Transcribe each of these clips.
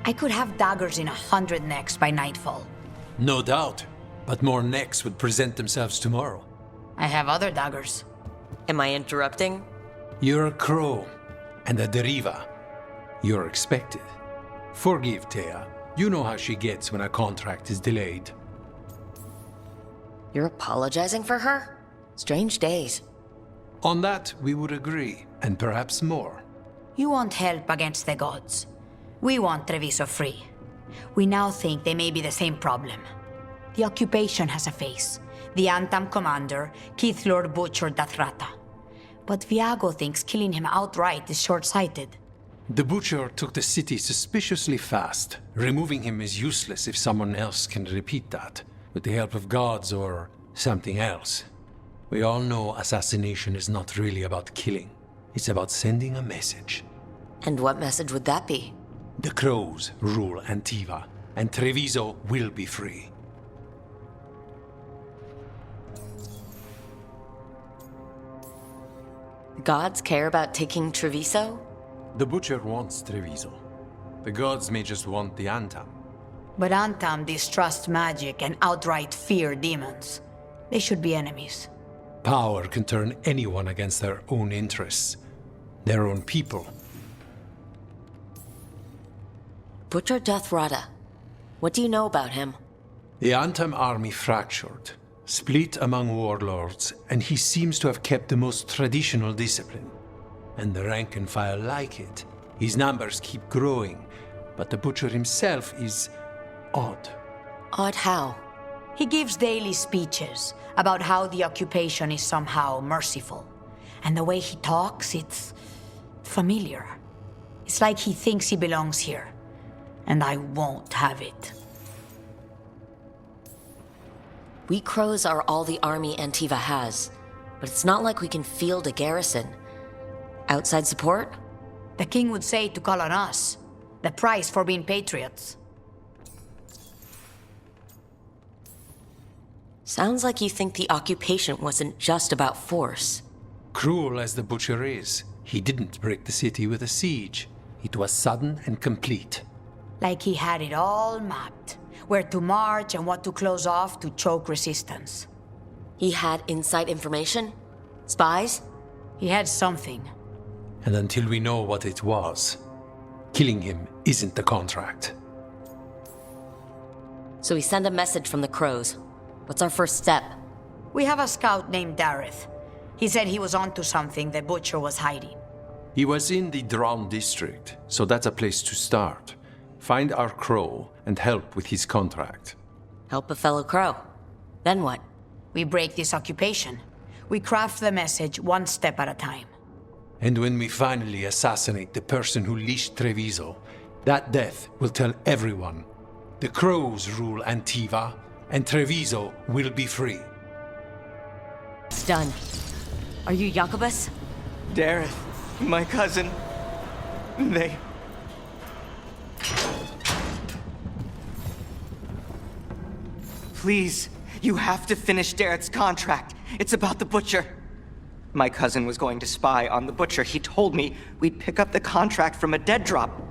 I could have daggers in 100 necks by nightfall. No doubt, but more necks would present themselves tomorrow. I have other daggers. Am I interrupting? You're a crow, and a deriva. You're expected. Forgive Thea. You know how she gets when a contract is delayed. You're apologizing for her? Strange days. On that, we would agree, and perhaps more. You want help against the gods. We want Treviso free. We now think they may be the same problem. The occupation has a face. The Antaam commander, Keith Lord Butcher Dathrata. But Viago thinks killing him outright is short-sighted. The Butcher took the city suspiciously fast. Removing him is useless if someone else can repeat that, with the help of gods or something else. We all know assassination is not really about killing. It's about sending a message. And what message would that be? The crows rule Antiva, and Treviso will be free. Gods care about taking Treviso? The Butcher wants Treviso. The gods may just want the Antaam. But Antaam distrusts magic and outright fear demons. They should be enemies. Power can turn anyone against their own interests, their own people. Butcher Dathrata. What do you know about him? The Antaam army fractured, split among warlords, and he seems to have kept the most traditional discipline. And the rank and file like it. His numbers keep growing, but the Butcher himself is odd. Odd how? He gives daily speeches about how the occupation is somehow merciful. And the way he talks, it's familiar. It's like he thinks he belongs here. And I won't have it. We crows are all the army Antiva has, but it's not like we can field a garrison. Outside support? The king would say to call on us. The price for being patriots. Sounds like you think the occupation wasn't just about force. Cruel as the Butcher is, he didn't break the city with a siege. It was sudden and complete. Like he had it all mapped. Where to march and what to close off to choke resistance. He had inside information? Spies? He had something. And until we know what it was, killing him isn't the contract. So we send a message from the crows. What's our first step? We have a scout named Dareth. He said he was onto something the Butcher was hiding. He was in the Drown district, so that's a place to start. Find our crow and help with his contract. Help a fellow crow. Then what? We break this occupation. We craft the message one step at a time. And when we finally assassinate the person who leashed Treviso, that death will tell everyone. The crows rule Antiva, and Treviso will be free. It's done. Are you Jacobus? Dareth, my cousin. They... Please, you have to finish Dareth's contract. It's about the Butcher. My cousin was going to spy on the Butcher. He told me we'd pick up the contract from a dead drop.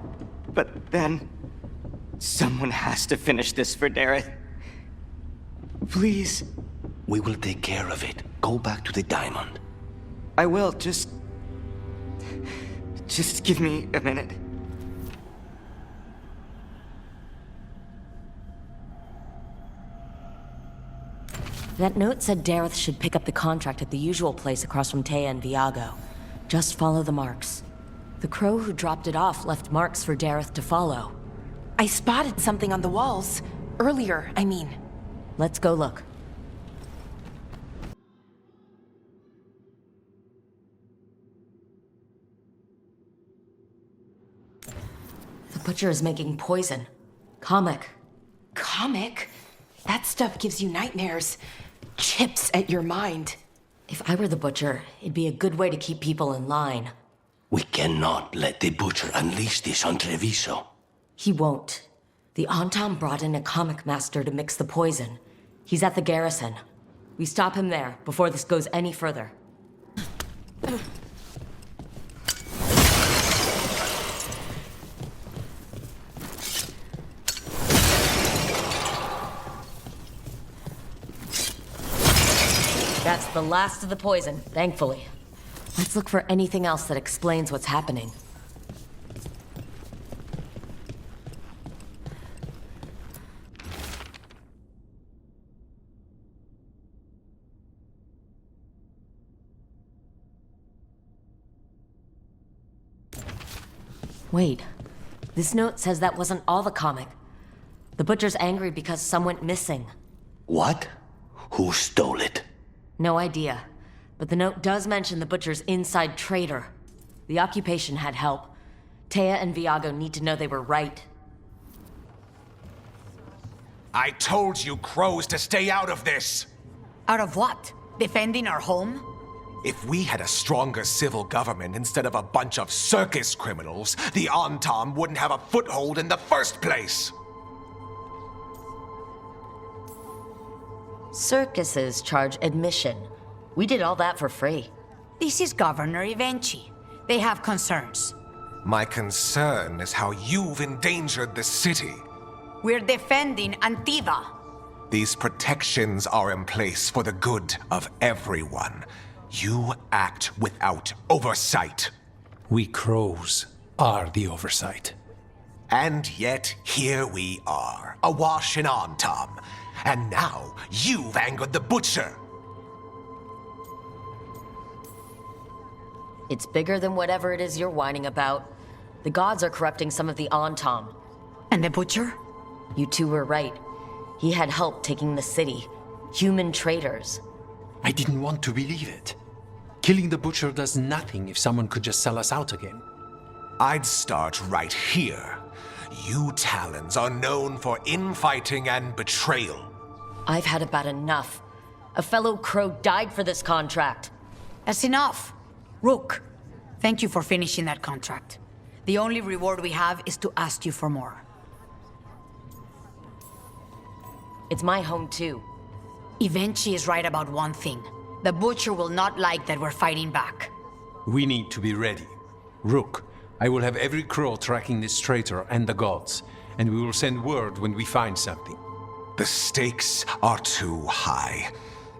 But then... someone has to finish this for Dareth. Please. We will take care of it. Go back to the diamond. I will, just give me a minute. That note said Dareth should pick up the contract at the usual place across from Thea and Viago. Just follow the marks. The crow who dropped it off left marks for Dareth to follow. I spotted something on the walls. Earlier, I mean. Let's go look. The Butcher is making poison. Qamek. Qamek? That stuff gives you nightmares. Chips at your mind. If I were the Butcher, it'd be a good way to keep people in line. We cannot let the Butcher unleash this on Treviso. He won't. The Antaam brought in a qamek master to mix the poison. He's at the garrison. We stop him there before this goes any further. That's the last of the poison, thankfully. Let's look for anything else that explains what's happening. Wait, this note says that wasn't all the qamek. The Butcher's angry because some went missing. What? Who stole it? No idea, but the note does mention the Butcher's inside traitor. The occupation had help. Taya and Viago need to know they were right. I told you crows to stay out of this! Out of what? Defending our home? If we had a stronger civil government instead of a bunch of circus criminals, the Antaam wouldn't have a foothold in the first place! Circuses charge admission. We did all that for free. This is Governor Evenchi. They have concerns. My concern is how you've endangered the city. We're defending Antiva. These protections are in place for the good of everyone. You act without oversight. We crows are the oversight. And yet, here we are, awash in Antaam. And now, you've angered the Butcher. It's bigger than whatever it is you're whining about. The gods are corrupting some of the Antaam. And the Butcher? You two were right. He had help taking the city. Human traitors. I didn't want to believe it. Killing the Butcher does nothing if someone could just sell us out again. I'd start right here. You Talons are known for infighting and betrayal. I've had about enough. A fellow crow died for this contract. That's enough. Rook, thank you for finishing that contract. The only reward we have is to ask you for more. It's my home too. Evenchi is right about one thing. The Butcher will not like that we're fighting back. We need to be ready. Rook, I will have every crow tracking this traitor and the gods, and we will send word when we find something. The stakes are too high.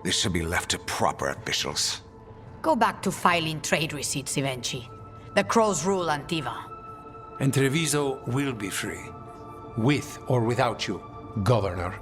This should be left to proper officials. Go back to filing trade receipts, Evenchi. The crows rule Antiva. And Treviso will be free. With or without you, Governor.